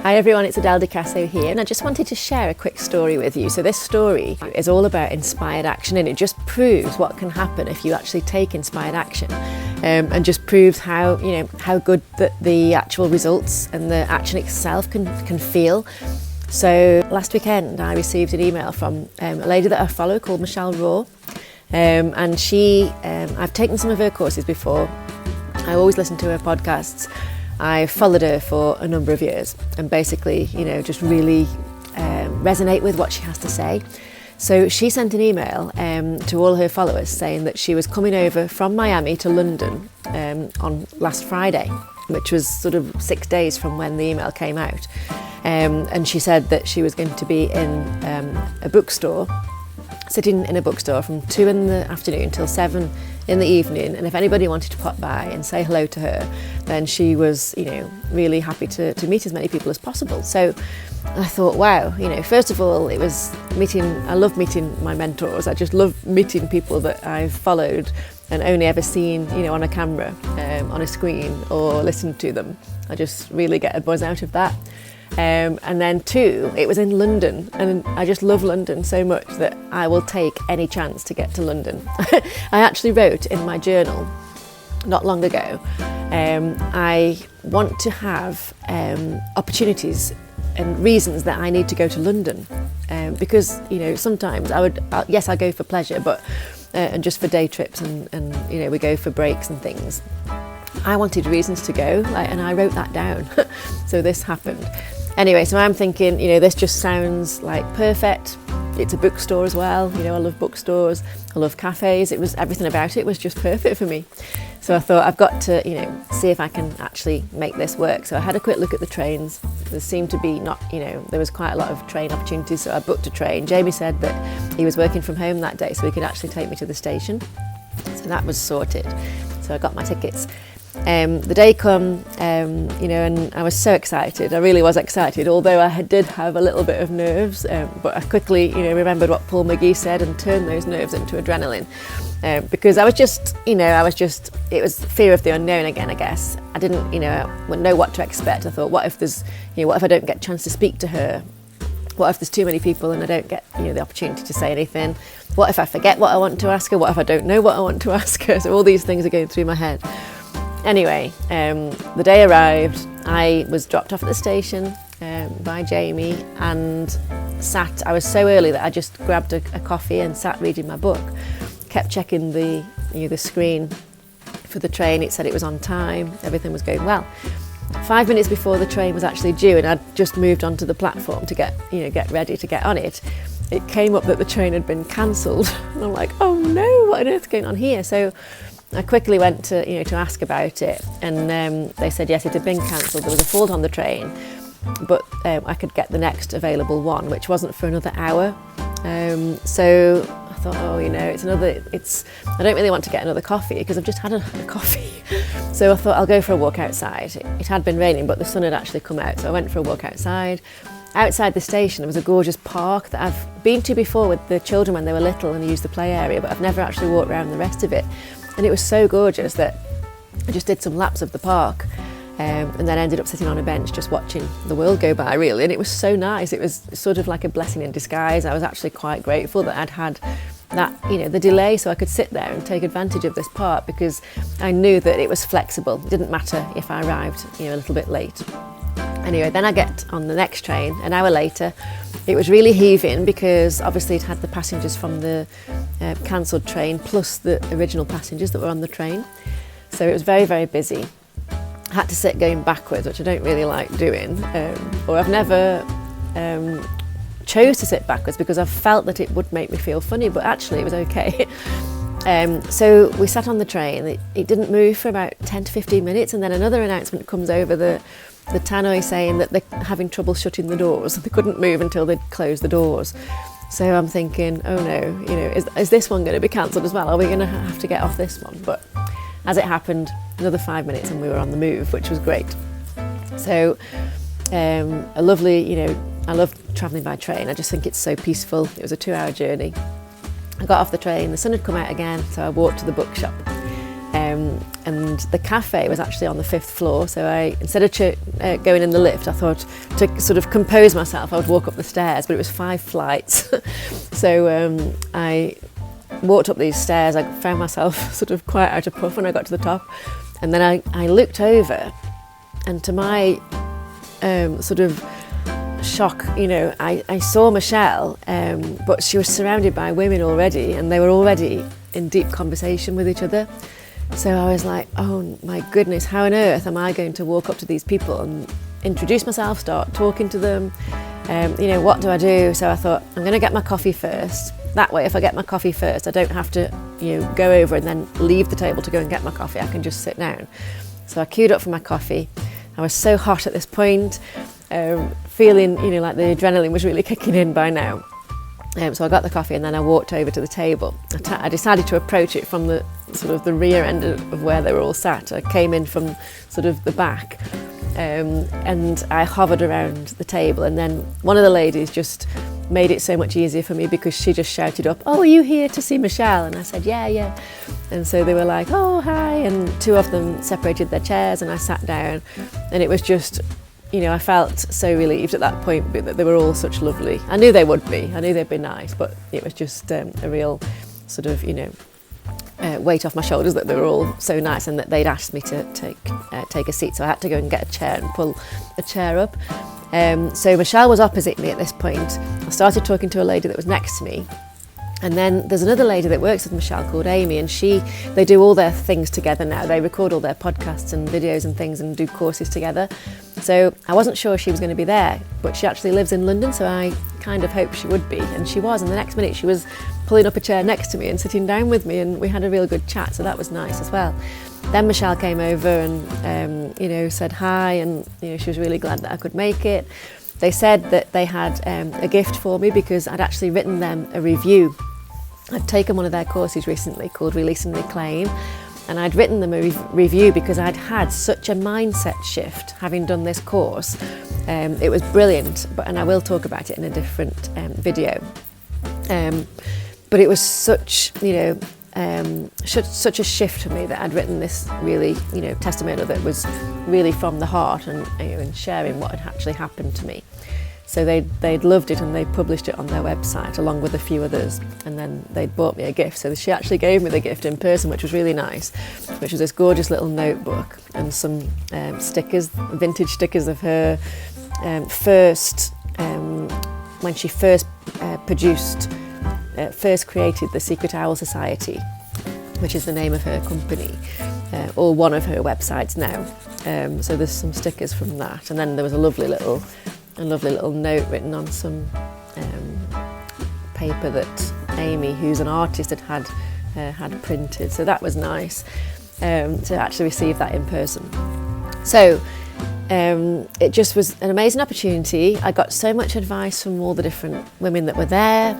Hi everyone, it's Adele Caso here, and I just wanted to share a quick story with you. So this story is all about inspired action, and it just proves what can happen if you actually take inspired action, and just proves how good the actual results and the action itself can feel. So last weekend I received an email from a lady that I follow called Michelle Raw, and I've taken some of her courses before. I always listen to her podcasts. I followed her for a number of years and basically, just really resonate with what she has to say. So she sent an email to all her followers saying that she was coming over from Miami to London on last Friday, which was sort of 6 days from when the email came out. And she said that she was going to be in a bookstore, sitting in a bookstore from 2 in the afternoon till 7 in the evening, and if anybody wanted to pop by and say hello to her, then she was, really happy to meet as many people as possible. So I thought, wow, first of all, it was I love meeting my mentors. I just love meeting people that I've followed and only ever seen, on a camera, on a screen, or listened to them. I just really get a buzz out of that. And then 2, it was in London, and I just love London so much that I will take any chance to get to London. I actually wrote in my journal not long ago, I want to have opportunities and reasons that I need to go to London, because sometimes I go for pleasure, but and just for day trips, and we go for breaks and things. I wanted reasons to go, and I wrote that down. So this happened. Anyway, so I'm thinking, this just sounds like perfect. It's a bookstore as well. I love bookstores. I love cafes. Everything about it was just perfect for me. So I thought I've got to, see if I can actually make this work. So I had a quick look at the trains. There seemed to be there was quite a lot of train opportunities. So I booked a train. Jamie said that he was working from home that day, so he could actually take me to the station. So that was sorted. So I got my tickets. The day come, and I was so excited. I really was excited, although I did have a little bit of nerves, but I quickly, remembered what Paul McGee said and turned those nerves into adrenaline, because it was fear of the unknown again, I guess. I didn't, know what to expect. I thought, what if I don't get a chance to speak to her? What if there's too many people and I don't get, the opportunity to say anything? What if I forget what I want to ask her? What if I don't know what I want to ask her? So all these things are going through my head. Anyway, the day arrived. I was dropped off at the station by Jamie and I was so early that I just grabbed a coffee and sat reading my book. Kept checking the screen for the train. It said it was on time, everything was going well. 5 minutes before the train was actually due, and I'd just moved onto the platform to get ready to get on it, it came up that the train had been cancelled. And I'm like, oh no, what on earth is going on here? So I quickly went to ask about it, and they said yes, it had been cancelled. There was a fault on the train, but I could get the next available one, which wasn't for another hour. So I thought, I don't really want to get another coffee because I've just had a coffee. So I thought I'll go for a walk outside. It had been raining, but the sun had actually come out, so I went for a walk outside. Outside the station there was a gorgeous park that I've been to before with the children when they were little and used the play area, but I've never actually walked around the rest of it. And it was so gorgeous that I just did some laps of the park, and then ended up sitting on a bench just watching the world go by, really. And it was so nice. It was sort of like a blessing in disguise. I was actually quite grateful that I'd had that, the delay, so I could sit there and take advantage of this park, because I knew that it was flexible. It didn't matter if I arrived, a little bit late. Anyway, then I get on the next train, an hour later. It was really heaving because obviously it had the passengers from the cancelled train plus the original passengers that were on the train. So it was very, very busy. I had to sit going backwards, which I don't really like doing, or I've never chose to sit backwards because I've felt that it would make me feel funny, but actually it was okay. So we sat on the train. It didn't move for about 10 to 15 minutes, and then another announcement comes over the tannoy saying that they're having trouble shutting the doors. They couldn't move until they'd closed the doors. So I'm thinking, oh no, is this one going to be cancelled as well? Are we going to have to get off this one? But as it happened, another 5 minutes and we were on the move, which was great. So a lovely, I love travelling by train. I just think it's so peaceful. It was a 2-hour journey. I got off the train, the sun had come out again, so I walked to the bookshop. And and the cafe was actually on the 5th floor, so instead of going in the lift, I thought to sort of compose myself I would walk up the stairs, but it was 5 flights. So I walked up these stairs. I found myself sort of quite out of puff when I got to the top, and then I looked over, and to my sort of shock, I saw Michelle, but she was surrounded by women already, and they were already in deep conversation with each other. So I was like, oh my goodness, how on earth am I going to walk up to these people and introduce myself, start talking to them? What do I do? So I thought, I'm going to get my coffee first. That way, if I get my coffee first, I don't have to go over and then leave the table to go and get my coffee. I can just sit down. So I queued up for my coffee. I was so hot at this point, feeling like the adrenaline was really kicking in by now. So I got the coffee, and then I walked over to the table. I decided to approach it from the sort of the rear end of where they were all sat. I came in from sort of the back, and I hovered around the table, and then one of the ladies just made it so much easier for me because she just shouted up, "Oh, are you here to see Michelle?" And I said, yeah. And so they were like, "Oh, hi," and 2 of them separated their chairs, and I sat down, and it was just, I felt so relieved at that point that they were all such lovely. I knew they would be. I knew they'd be nice, but it was just a real sort of, weight off my shoulders that they were all so nice and that they'd asked me to take a seat. So I had to go and get a chair and pull a chair up. So Michelle was opposite me at this point. I started talking to a lady that was next to me. And then there's another lady that works with Michelle called Amy, and they do all their things together now. They record all their podcasts and videos and things and do courses together. So I wasn't sure she was going to be there, but she actually lives in London, so I kind of hoped she would be. And she was, and the next minute she was pulling up a chair next to me and sitting down with me, and we had a real good chat, so that was nice as well. Then Michelle came over and said hi, and she was really glad that I could make it. They said that they had a gift for me because I'd actually written them a review. I'd taken one of their courses recently called Release and Reclaim, and I'd written them a review because I'd had such a mindset shift having done this course. It was brilliant, and I will talk about it in a different video. But it was such a shift for me that I'd written this really, testimonial that was really from the heart and sharing what had actually happened to me. So they'd loved it, and they published it on their website along with a few others, and then they'd bought me a gift. So she actually gave me the gift in person, which was really nice, which was this gorgeous little notebook and some stickers, vintage stickers of her first, when she first first created the Secret Owl Society, which is the name of her company, or one of her websites now. So there's some stickers from that, and then there was a lovely little note written on some paper that Amy, who's an artist, had printed. So that was nice to actually receive that in person. So it just was an amazing opportunity. I got so much advice from all the different women that were there.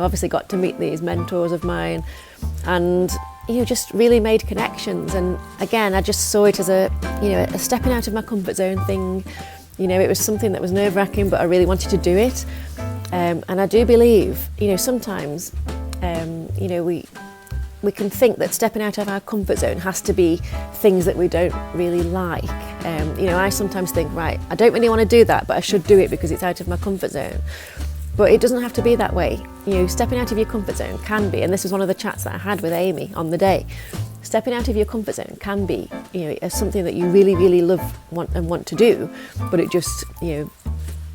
Obviously got to meet these mentors of mine, and just really made connections. And again, I just saw it as a stepping out of my comfort zone thing. It was something that was nerve-wracking, but I really wanted to do it. And I do believe, sometimes, we can think that stepping out of our comfort zone has to be things that we don't really like. I sometimes think, right, I don't really want to do that, but I should do it because it's out of my comfort zone. But it doesn't have to be that way. Stepping out of your comfort zone can be, and this was one of the chats that I had with Amy on the day, stepping out of your comfort zone can be, something that you really, really want to do, but it just, you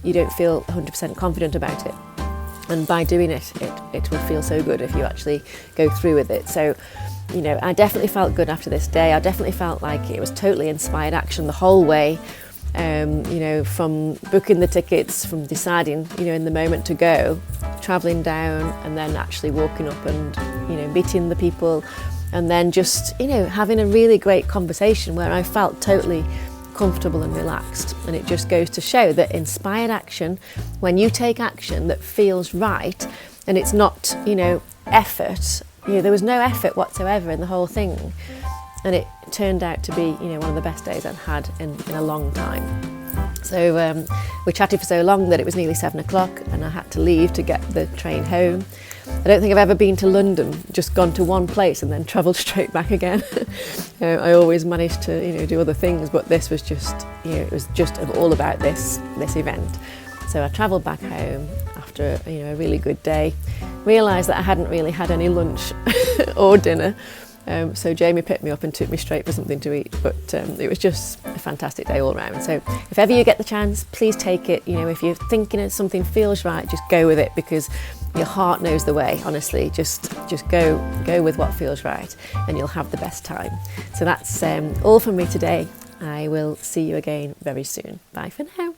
don't feel 100% confident about it. And by doing it will feel so good if you actually go through with it. So, I definitely felt good after this day. I definitely felt like it was totally inspired action the whole way. From booking the tickets, from deciding, in the moment to go, travelling down, and then actually walking up and, meeting the people, and then just, having a really great conversation where I felt totally comfortable and relaxed. And it just goes to show that inspired action, when you take action that feels right, and it's not, effort, there was no effort whatsoever in the whole thing. And it turned out to be, one of the best days I'd had in a long time. So we chatted for so long that it was nearly 7 o'clock and I had to leave to get the train home. I don't think I've ever been to London, just gone to one place and then travelled straight back again. I always managed to, do other things, but this was just, it was just all about this event. So I travelled back home after, a really good day, realised that I hadn't really had any lunch or dinner. So Jamie picked me up and took me straight for something to eat, but it was just a fantastic day all around. So if ever you get the chance, please take it. If you're thinking of something feels right, just go with it, because your heart knows the way. Honestly, just go with what feels right and you'll have the best time. So that's all from me today. I will see you again very soon. Bye for now.